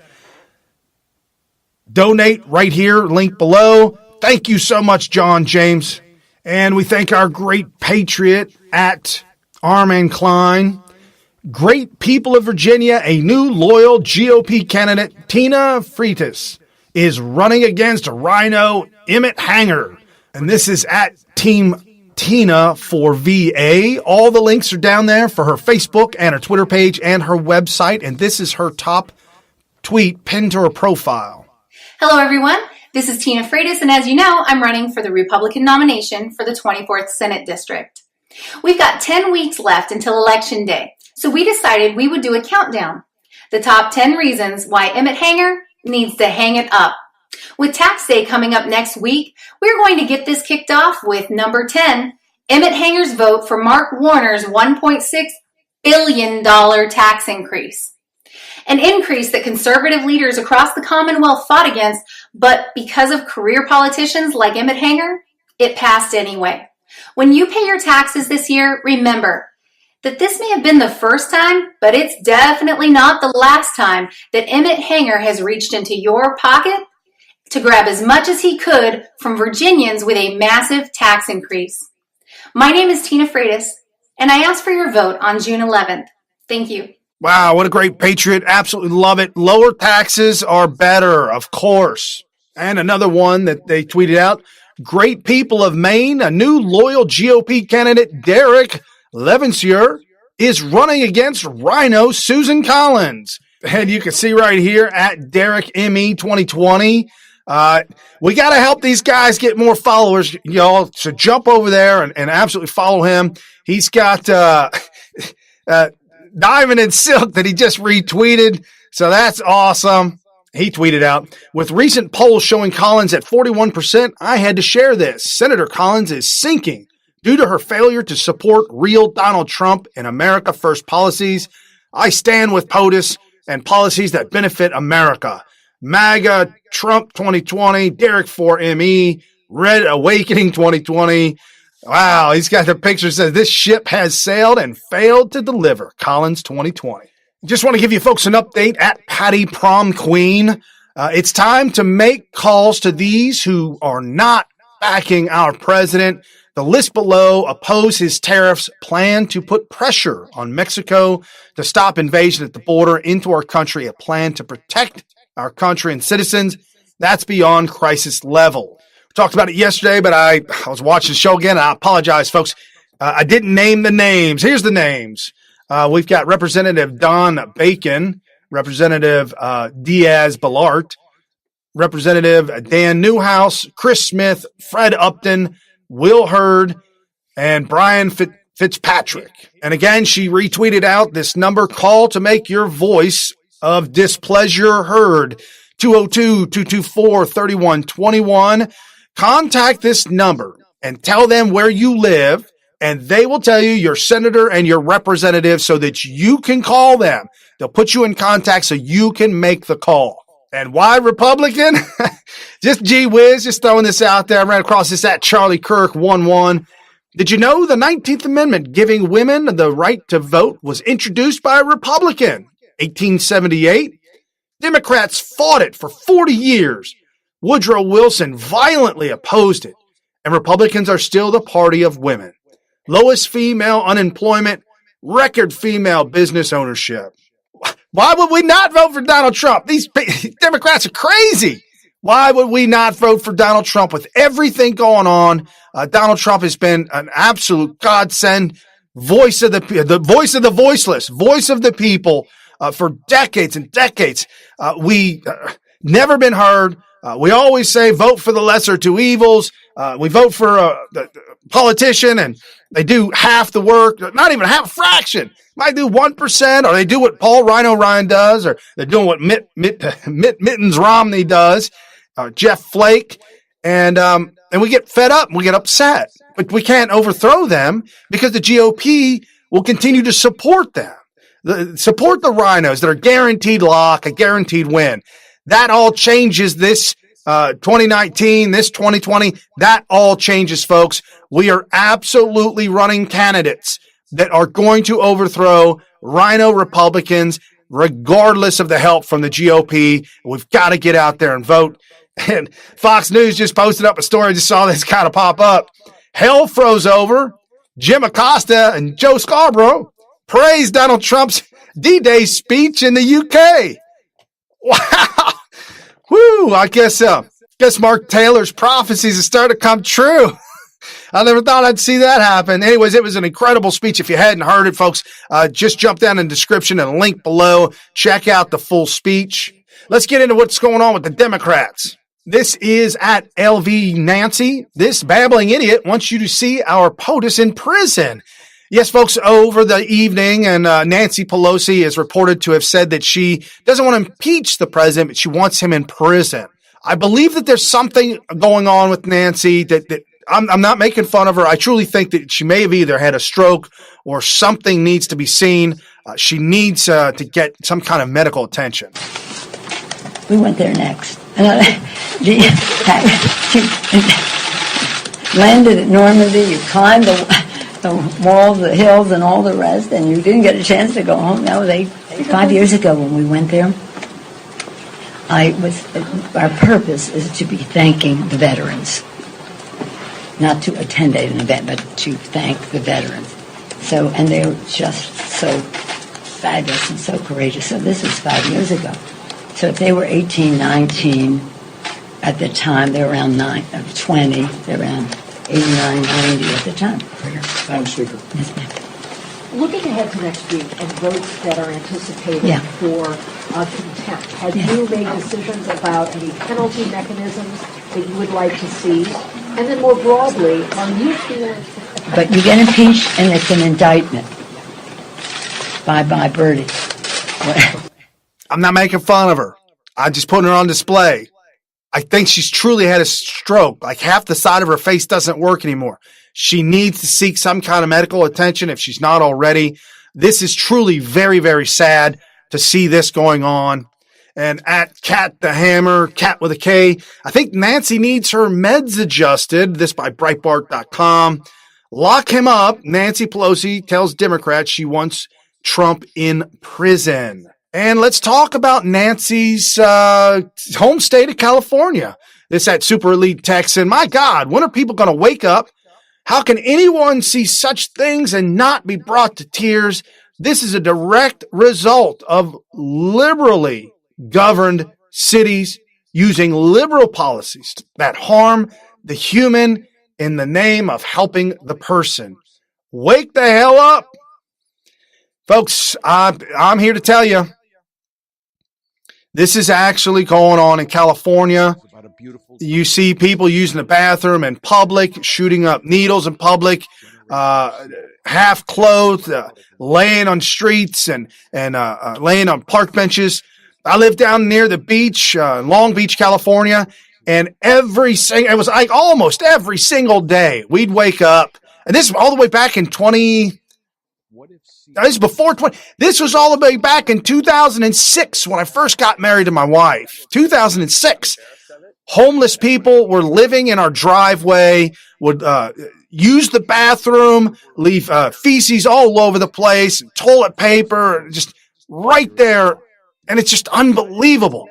[SPEAKER 2] Donate right here, link below. Thank you so much, John James. And we thank our great patriot at Armin Klein. Great people of Virginia, a new loyal GOP candidate, Tina Freitas, is running against Rhino Emmett Hanger. And this is at Team Tina for VA. All the links are down there for her Facebook and her Twitter page and her website. And this is her top tweet pinned to her profile.
[SPEAKER 15] Hello, everyone. This is Tina Freitas, and as you know, I'm running for the Republican nomination for the 24th Senate District. We've got 10 weeks left until Election Day, so we decided we would do a countdown. The top 10 reasons why Emmett Hanger needs to hang it up. With Tax Day coming up next week, we're going to get this kicked off with number 10, Emmett Hanger's vote for Mark Warner's $1.6 billion tax increase. An increase that conservative leaders across the Commonwealth fought against, but because of career politicians like Emmett Hanger, it passed anyway. When you pay your taxes this year, remember that this may have been the first time, but it's definitely not the last time that Emmett Hanger has reached into your pocket to grab as much as he could from Virginians with a massive tax increase. My name is Tina Freitas, and I ask for your vote on June 11th. Thank you.
[SPEAKER 2] Wow, what a great patriot. Absolutely love it. Lower taxes are better, of course. And another one that they tweeted out, great people of Maine, a new loyal GOP candidate, Derek Levensier, is running against Rhino Susan Collins. And you can see right here at Derek ME 2020. We got to help these guys get more followers, y'all. So jump over there and absolutely follow him. He's got Diamond and Silk that he just retweeted. So that's awesome. He tweeted out, with recent polls showing Collins at 41%, I had to share this. Senator Collins is sinking due to her failure to support real Donald Trump and America First policies. I stand with POTUS and policies that benefit America. MAGA, Trump 2020, Derek 4ME, Red Awakening 2020. Wow, he's got the picture that says this ship has sailed and failed to deliver. Collins 2020. Just want to give you folks an update at Patty Prom Queen. It's time to make calls to these who are not backing our president. The list below oppose his tariffs, plan to put pressure on Mexico to stop invasion at the border into our country, a plan to protect our country and citizens. That's beyond crisis level. Talked about it yesterday, but I was watching the show again, and I apologize, folks. I didn't name the names. Here's the names. We've got Representative Don Bacon, Representative Diaz Balart, Representative Dan Newhouse, Chris Smith, Fred Upton, Will Hurd, and Brian Fitzpatrick. And again, she retweeted out this number, call to make your voice of displeasure heard, 202-224-3121. Contact this number and tell them where you live, and they will tell you your senator and your representative so that you can call them. They'll put you in contact so you can make the call. And why Republican? Just gee whiz, just throwing this out there. I ran across this at Charlie Kirk 11. Did you know the 19th Amendment giving women the right to vote was introduced by a Republican? 1878. Democrats fought it for 40 years. Woodrow Wilson violently opposed it, and Republicans are still the party of women. Lowest female unemployment, record female business ownership. Why would we not vote for Donald Trump? These Democrats are crazy. Why would we not vote for Donald Trump with everything going on? Donald Trump has been an absolute godsend, voice of the voice of the voiceless, voice of the people for decades and decades. We never been heard. We always say vote for the lesser two evils. We vote for the politician and they do half the work, not even half a fraction. Might do 1%, or they do what Paul Rhino Ryan does, or they're doing what Mittens Romney does, Jeff Flake, and we get fed up and we get upset. But we can't overthrow them because the GOP will continue to support them. Support the rhinos that are guaranteed lock, a guaranteed win. That all changes this 2019, this 2020. That all changes, folks. We are absolutely running candidates that are going to overthrow rhino Republicans, regardless of the help from the GOP. We've got to get out there and vote. And Fox News just posted up a story. I just saw this kind of pop up. Hell froze over. Jim Acosta and Joe Scarborough praised Donald Trump's D-Day speech in the UK. Wow. Woo, I guess Mark Taylor's prophecies are starting to come true. I never thought I'd see that happen. Anyways, it was an incredible speech. If you hadn't heard it, folks, just jump down in the description and link below. Check out the full speech. Let's get into what's going on with the Democrats. This is at LV Nancy. This babbling idiot wants you to see our POTUS in prison. Yes, folks, over the evening, and Nancy Pelosi is reported to have said that she doesn't want to impeach the president, but she wants him in prison. I believe that there's something going on with Nancy that I'm not making fun of her. I truly think that she may have either had a stroke or something needs to be seen. She needs to get some kind of medical attention.
[SPEAKER 16] We went there next. She landed at Normandy. You climbed the walls, the hills, and all the rest, and you didn't get a chance to go home. That was 5 years ago when we went there. Our purpose is to be thanking the veterans. Not to attend an event, but to thank the veterans. And they were just so fabulous and so courageous. So this was 5 years ago. So if they were 18, 19 at the time, they were around 20, they're around 89, 90 at the time.
[SPEAKER 17] Madam Speaker.
[SPEAKER 16] Yes, ma'am.
[SPEAKER 8] Looking ahead to next week and votes that are anticipated for contempt, have you made decisions about any penalty mechanisms that you would like to see? And then more broadly, are you feeling...
[SPEAKER 16] But you get impeached and it's an indictment. Bye-bye, Birdie.
[SPEAKER 2] I'm not making fun of her. I'm just putting her on display. I think she's truly had a stroke. Like half the side of her face doesn't work anymore. She needs to seek some kind of medical attention if she's not already. This is truly very, very sad to see this going on. And at Cat the Hammer, Cat with a K, I think Nancy needs her meds adjusted. This by Breitbart.com. Lock him up. Nancy Pelosi tells Democrats she wants Trump in prison. And let's talk about Nancy's home state of California. This at Super Elite Texan. My God, when are people going to wake up? How can anyone see such things and not be brought to tears? This is a direct result of liberally governed cities using liberal policies that harm the human in the name of helping the person. Wake the hell up. Folks, I'm here to tell you, this is actually going on in California. You see people using the bathroom in public, shooting up needles in public, half clothed, laying on streets and laying on park benches. I live down near the beach, Long Beach, California, and it was like almost every single day we'd wake up, and this is all the way back in this is before 20. This was all the way back in 2006 when I first got married to my wife. 2006. Homeless people were living in our driveway, would use the bathroom, leave feces all over the place, toilet paper, just right there. And it's just unbelievable.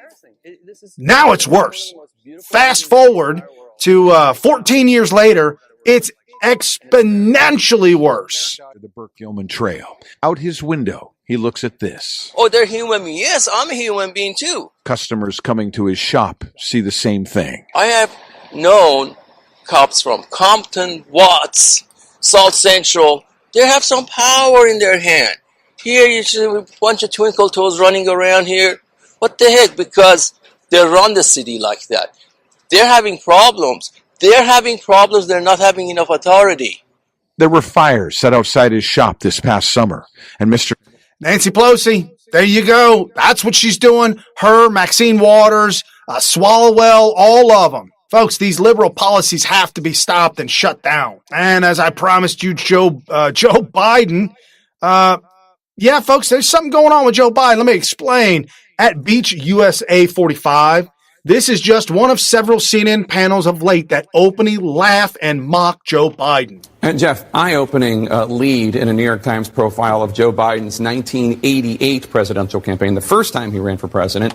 [SPEAKER 2] Now it's worse. Fast forward to 14 years later, it's exponentially worse.
[SPEAKER 18] The Burke-Gilman Trail. Out his window, he looks at this.
[SPEAKER 19] Oh, they're human beings. Yes, I'm a human being too.
[SPEAKER 18] Customers coming to his shop see the same thing.
[SPEAKER 19] I have known cops from Compton, Watts, South Central. They have some power in their hand. Here you see a bunch of twinkle toes running around here. What the heck? Because they run the city like that. They're having problems. They're not having enough authority.
[SPEAKER 18] There were fires set outside his shop this past summer, and Mr.
[SPEAKER 2] Nancy Pelosi, there you go. That's what she's doing. Her, Maxine Waters, Swalwell, all of them. Folks, these liberal policies have to be stopped and shut down. And as I promised you, Joe Biden, yeah, folks, there's something going on with Joe Biden. Let me explain. At Beach USA 45, this is just one of several CNN panels of late that openly laugh and mock Joe Biden.
[SPEAKER 20] And Jeff, eye-opening lead in a New York Times profile of Joe Biden's 1988 presidential campaign, the first time he ran for president.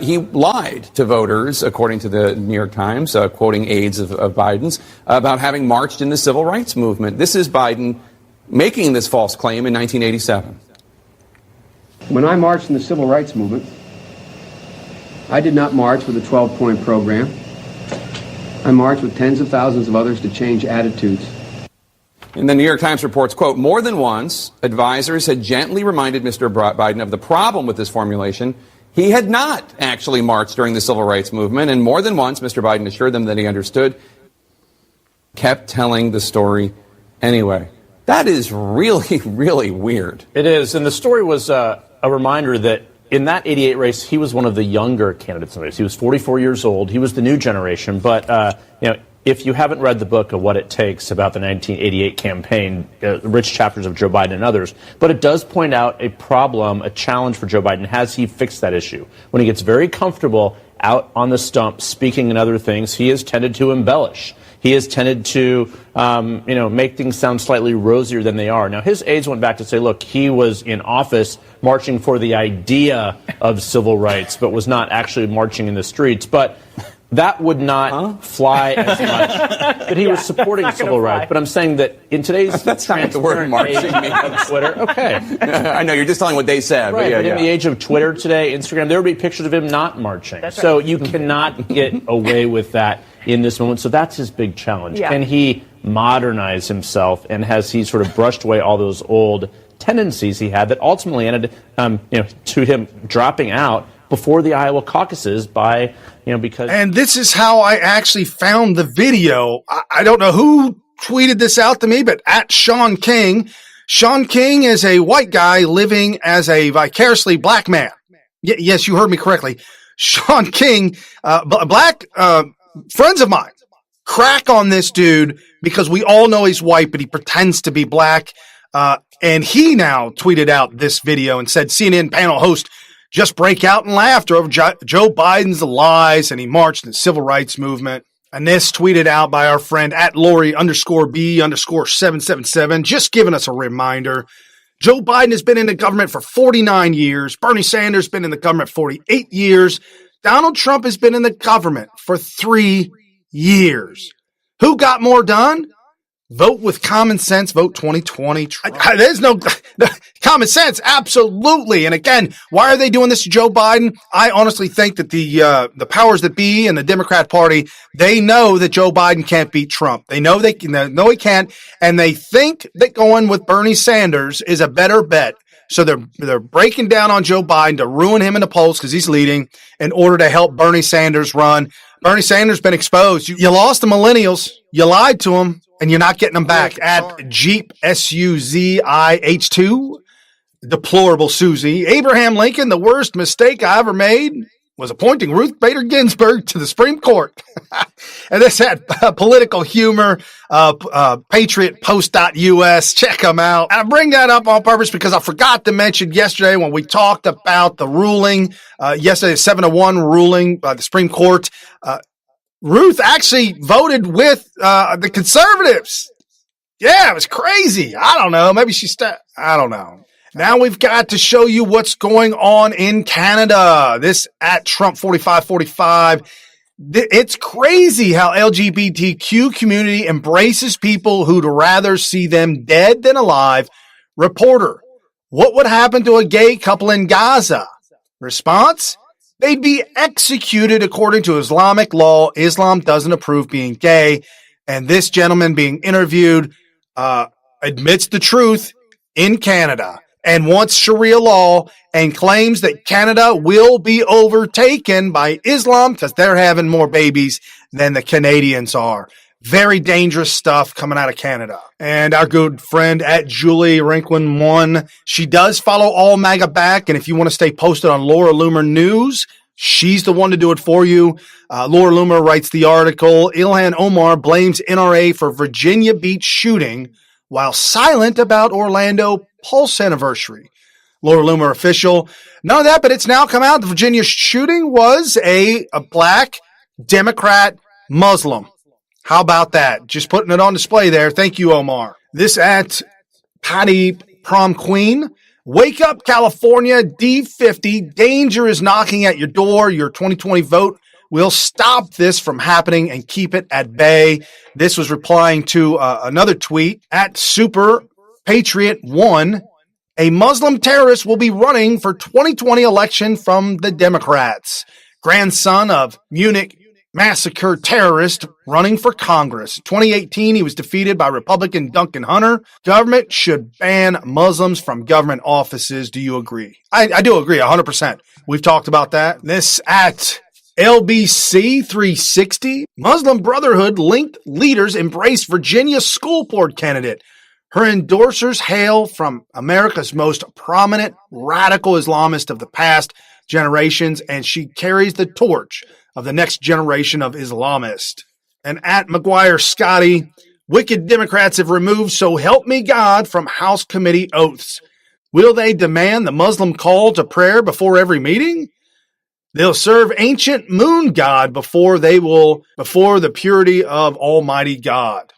[SPEAKER 20] He lied to voters, according to the New York Times, quoting aides of Biden's, about having marched in the civil rights movement. This is Biden making this false claim in 1987.
[SPEAKER 17] When I marched in the civil rights movement, I did not march with a 12-point program. I marched with tens of thousands of others to change attitudes.
[SPEAKER 20] And the New York Times reports, quote, more than once, advisors had gently reminded Mr. Biden of the problem with this formulation. He had not actually marched during the civil rights movement, and more than once, Mr. Biden assured them that he understood, kept telling the story anyway. That is really, really weird.
[SPEAKER 21] It is, and the story was a reminder that in that 88 race, he was one of the younger candidates in the race. He was 44 years old. He was the new generation, but, if you haven't read the book of What It Takes about the 1988 campaign, rich chapters of Joe Biden and others, but it does point out a problem, a challenge for Joe Biden. Has he fixed that issue? When he gets very comfortable out on the stump speaking and other things, he has tended to embellish. He has tended to, make things sound slightly rosier than they are. Now, his aides went back to say, look, he was in office marching for the idea of civil rights, but was not actually marching in the streets. But that would not fly as much. But he was supporting civil rights. But I'm saying that in today's
[SPEAKER 20] that's not the word marching means.
[SPEAKER 21] Twitter, okay.
[SPEAKER 20] I know, you're just telling what they said.
[SPEAKER 21] Right,
[SPEAKER 20] but
[SPEAKER 21] in the age of Twitter today, Instagram, there would be pictures of him not marching. That's so right. You cannot get away with that in this moment. So that's his big challenge. Yeah. Can he modernize himself, and has he sort of brushed away all those old tendencies he had that ultimately ended to him dropping out before the Iowa caucuses by, because...
[SPEAKER 2] And this is how I actually found the video. I don't know who tweeted this out to me, but at Sean King. Sean King is a white guy living as a vicariously black man. Yes, you heard me correctly. Sean King, black friends of mine crack on this dude because we all know he's white, but he pretends to be black. And he now tweeted out this video and said, CNN panel host just break out in laughter over Joe Biden's lies, and he marched in the civil rights movement. And this tweeted out by our friend at Lori_B_777, just giving us a reminder. Joe Biden has been in the government for 49 years. Bernie Sanders has been in the government 48 years. Donald Trump has been in the government for 3 years. Who got more done? Vote with common sense. Vote 2020. There's no common sense. Absolutely. And again, why are they doing this to Joe Biden? I honestly think that the powers that be and the Democrat Party, they know that Joe Biden can't beat Trump. They know he can't, and they think that going with Bernie Sanders is a better bet. So they're breaking down on Joe Biden to ruin him in the polls because he's leading in order to help Bernie Sanders run. Bernie Sanders been exposed. You lost the millennials. You lied to them. And you're not getting them back. At Jeep SUZIH2, deplorable Susie. Abraham Lincoln, the worst mistake I ever made was appointing Ruth Bader Ginsburg to the Supreme Court. And this had political humor, patriotpost.us. Check them out. And I bring that up on purpose because I forgot to mention yesterday when we talked about the ruling, yesterday, 7-1 ruling by the Supreme Court. Ruth actually voted with the conservatives. Yeah, it was crazy. I don't know. Maybe I don't know. Now we've got to show you what's going on in Canada. This at Trump 4545. It's crazy how LGBTQ community embraces people who'd rather see them dead than alive. Reporter, what would happen to a gay couple in Gaza? Response? They'd be executed according to Islamic law. Islam doesn't approve being gay. And this gentleman being interviewed admits the truth in Canada and wants Sharia law and claims that Canada will be overtaken by Islam because they're having more babies than the Canadians are. Very dangerous stuff coming out of Canada. And our good friend at Julie Rinklin1, she does follow all MAGA back. And if you want to stay posted on Laura Loomer News, she's the one to do it for you. Laura Loomer writes the article, Ilhan Omar blames NRA for Virginia Beach shooting while silent about Orlando Pulse anniversary. Laura Loomer official. None of that, but it's now come out. The Virginia shooting was a black Democrat Muslim. How about that? Just putting it on display there. Thank you, Omar. This at Patty Prom Queen. Wake up, California. D50. Danger is knocking at your door. Your 2020 vote will stop this from happening and keep it at bay. This was replying to another tweet at Super Patriot 1, a Muslim terrorist will be running for 2020 election from the Democrats. Grandson of Munich massacre terrorist running for Congress. 2018, he was defeated by Republican Duncan Hunter. Government should ban Muslims from government offices. Do you agree? I do agree 100%. We've talked about that. This at LBC 360. Muslim Brotherhood linked leaders embrace Virginia school board candidate. Her endorsers hail from America's most prominent radical Islamist of the past generations, and she carries the torch of the next generation of Islamists. And at McGuire Scotty, wicked Democrats have removed "So Help Me God" from House committee oaths. Will they demand the Muslim call to prayer before every meeting? They'll serve ancient moon god before the purity of Almighty God.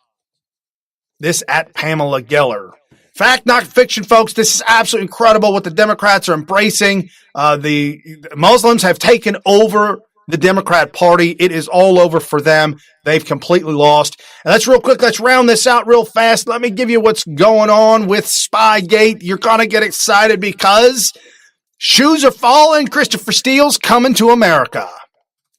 [SPEAKER 2] This at Pamela Geller. Fact, not fiction, folks. This is absolutely incredible what the Democrats are embracing. The Muslims have taken over the Democrat Party. It is all over for them. They've completely lost. And let's real quick, let's round this out real fast. Let me give you what's going on with Spygate. You're going to get excited because shoes are falling. Christopher Steele's coming to America.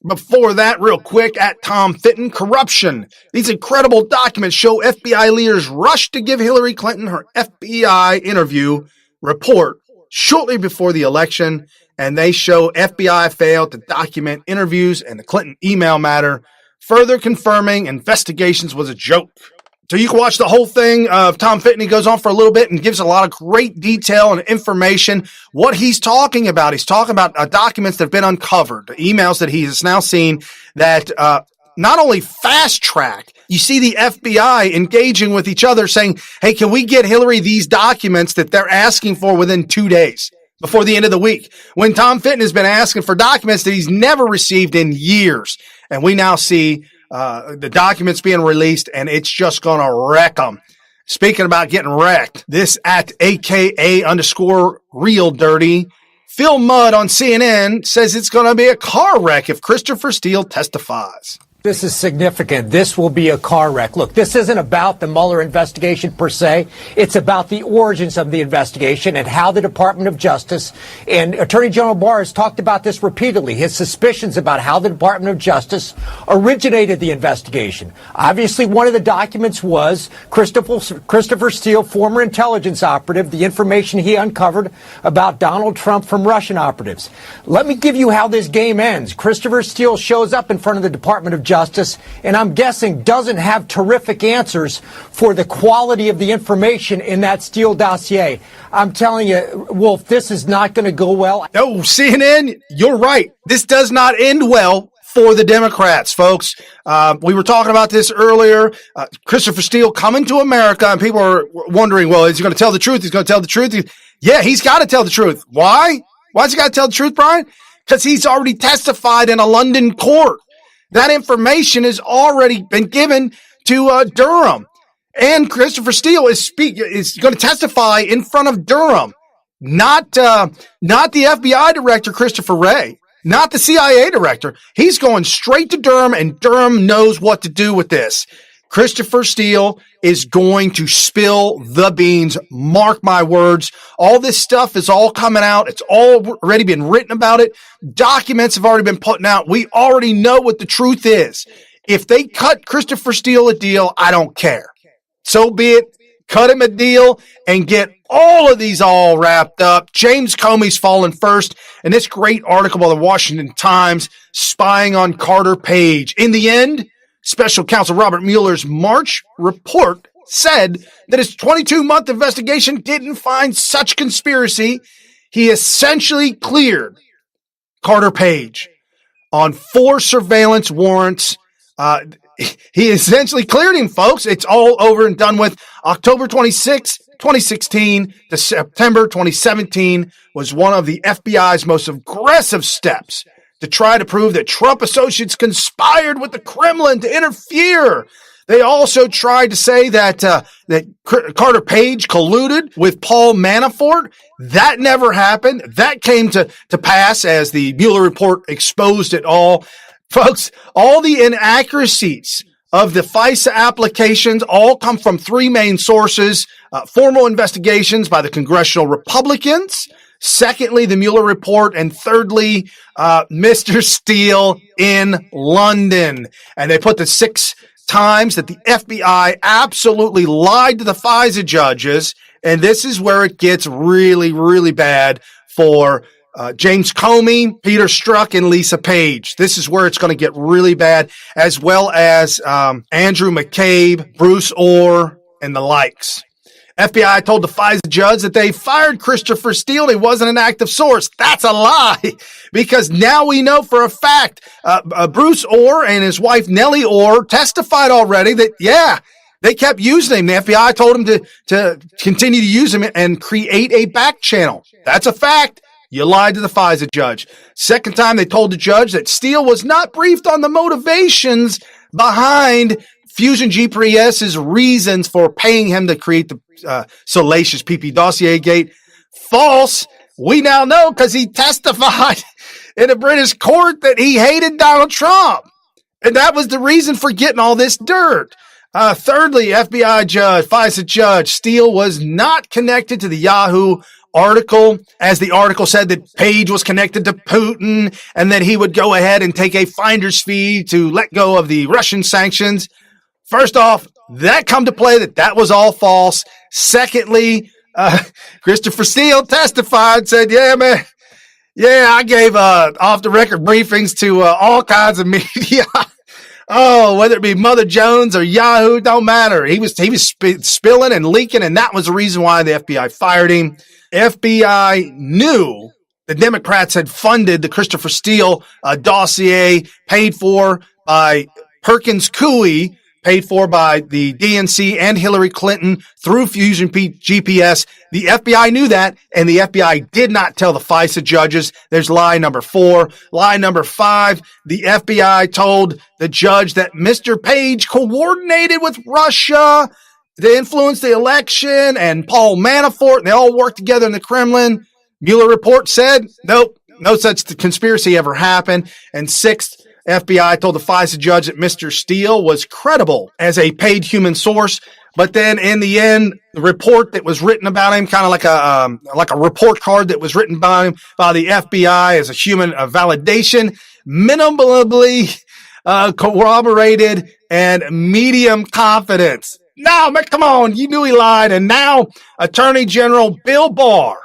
[SPEAKER 2] Before that, real quick, at Tom Fitton, corruption. These incredible documents show FBI leaders rushed to give Hillary Clinton her FBI interview report shortly before the election, and they show FBI failed to document interviews and the Clinton email matter, further confirming investigations was a joke. So you can watch the whole thing of Tom Fitton. He goes on for a little bit and gives a lot of great detail and information. What he's talking about, documents that have been uncovered, the emails that he has now seen that not only fast track, you see the FBI engaging with each other saying, hey, can we get Hillary these documents that they're asking for within 2 days before the end of the week? When Tom Fitton has been asking for documents that he's never received in years. And we now see the documents being released, and it's just going to wreck them. Speaking about getting wrecked, this at AKA_real dirty. Phil Mudd on CNN says it's going to be a car wreck if Christopher Steele testifies.
[SPEAKER 1] This is significant. This will be a car wreck. Look, this isn't about the Mueller investigation per se. It's about the origins of the investigation and how the Department of Justice and Attorney General Barr has talked about this repeatedly, his suspicions about how the Department of Justice originated the investigation. Obviously, one of the documents was Christopher Steele, former intelligence operative, the information he uncovered about Donald Trump from Russian operatives. Let me give you how this game ends. Christopher Steele shows up in front of the Department of Justice, and I'm guessing doesn't have terrific answers for the quality of the information in that Steele dossier. I'm telling you, Wolf, this is not going to go well.
[SPEAKER 2] No, CNN, you're right. This does not end well for the Democrats, folks. We were talking about this earlier. Christopher Steele coming to America, and people are wondering, well, is he going to tell the truth? He's going to tell the truth. Yeah, he's got to tell the truth. Why? Why's he got to tell the truth, Brian? Because he's already testified in a London court. That information has already been given to Durham. And Christopher Steele is going to testify in front of Durham, not the FBI director, Christopher Wray, not the CIA director. He's going straight to Durham, and Durham knows what to do with this. Christopher Steele is going to spill the beans. Mark my words. All this stuff is all coming out. It's already been written about it. Documents have already been put out. We already know what the truth is. If they cut Christopher Steele a deal, I don't care. So be it. Cut him a deal and get all of these all wrapped up. James Comey's fallen first. And this great article by the Washington Times, spying on Carter Page. In the end, Special Counsel Robert Mueller's March report said that his 22-month investigation didn't find such conspiracy. He essentially cleared Carter Page on 4 surveillance warrants. He essentially cleared him, folks. It's all over and done with. October 26, 2016 to September 2017 was one of the FBI's most aggressive steps to try to prove that Trump associates conspired with the Kremlin to interfere. They also tried to say that Carter Page colluded with Paul Manafort. That never happened. That came to pass as the Mueller report exposed it all. Folks, all the inaccuracies of the FISA applications all come from three main sources. Formal investigations by the congressional Republicans. Secondly, the Mueller report. And thirdly, Mr. Steele in London. And they put the 6 times that the FBI absolutely lied to the FISA judges. And this is where it gets really, really bad for James Comey, Peter Strzok, and Lisa Page. This is where it's going to get really bad, as well as Andrew McCabe, Bruce Orr, and the likes. FBI told the FISA judge that they fired Christopher Steele and he wasn't an active source. That's a lie, because now we know for a fact Bruce Orr and his wife Nellie Orr testified already that, yeah, they kept using him. The FBI told him to continue to use him and create a back channel. That's a fact. You lied to the FISA judge. Second time, they told the judge that Steele was not briefed on the motivations behind Fusion GPS's reasons for paying him to create the salacious PP dossier gate. False. We now know because he testified in a British court that he hated Donald Trump. And that was the reason for getting all this dirt. Thirdly, FBI judge, FISA judge, Steele was not connected to the Yahoo article, as the article said that Page was connected to Putin and that he would go ahead and take a finder's fee to let go of the Russian sanctions. First off, that come to play that was all false. Secondly, Christopher Steele testified, said, yeah, man, yeah, I gave off the record briefings to all kinds of media. Oh, whether it be Mother Jones or Yahoo, don't matter. He was spilling and leaking, and that was the reason why the FBI fired him. FBI knew the Democrats had funded the Christopher Steele dossier, paid for by Perkins Coie, paid for by the DNC and Hillary Clinton through Fusion GPS. The FBI knew that, and the FBI did not tell the FISA judges. There's lie number 4. Lie number 5, the FBI told the judge that Mr. Page coordinated with Russia to influence the election and Paul Manafort, and they all worked together in the Kremlin. Mueller report said, nope, no such conspiracy ever happened. And 6th, FBI told the FISA judge that Mr. Steele was credible as a paid human source. But then in the end, the report that was written about him, kind of like a report card that was written about him by the FBI as a human validation, minimally corroborated and medium confidence. Now, come on, you knew he lied. And now Attorney General Bill Barr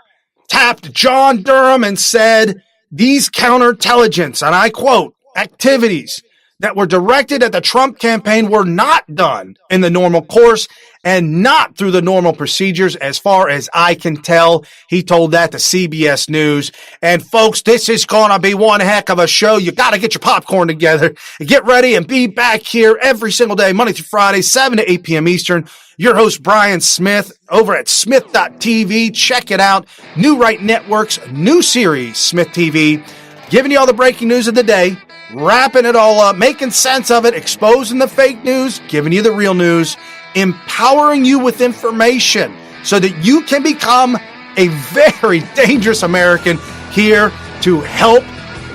[SPEAKER 2] tapped John Durham and said these counterintelligence, and I quote, activities that were directed at the Trump campaign were not done in the normal course and not through the normal procedures as far as I can tell. He told that to CBS News. And folks, this is going to be one heck of a show. You got to get your popcorn together and get ready and be back here every single day, Monday through Friday, 7 to 8 p.m. Eastern. Your host, Brian Smith, over at SmythTV. Check it out. New Right Network's new series, SmythTV, giving you all the breaking news of the day, wrapping it all up, making sense of it, exposing the fake news, giving you the real news, empowering you with information so that you can become a very dangerous American here to help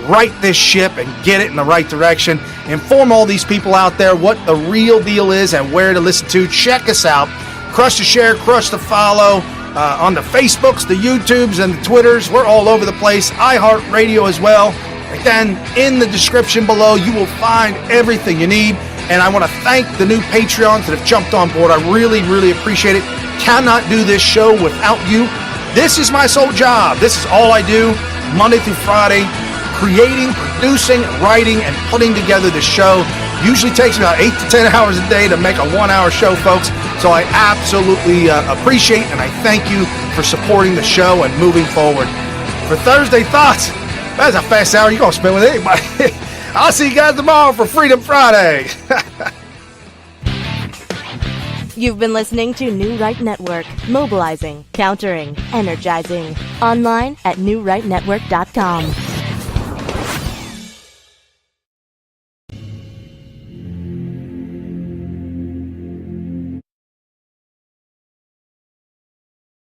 [SPEAKER 2] right this ship and get it in the right direction. Inform all these people out there what the real deal is and where to listen to. Check us out. Crush the share, crush the follow on the Facebooks, the YouTubes, and the Twitters. We're all over the place. iHeartRadio as well. Again, in the description below, you will find everything you need. And I want to thank the new Patreons that have jumped on board. I really, really appreciate it. Cannot do this show without you. This is my sole job. This is all I do, Monday through Friday, creating, producing, writing, and putting together the show. Usually takes me about 8 to 10 hours a day to make a 1-hour show, folks. So I absolutely appreciate and I thank you for supporting the show and moving forward. For Thursday Thoughts, that's a fast hour you're going to spend with anybody. I'll see you guys tomorrow for Freedom Friday.
[SPEAKER 3] You've been listening to New Right Network, mobilizing, countering, energizing. Online at newrightnetwork.com.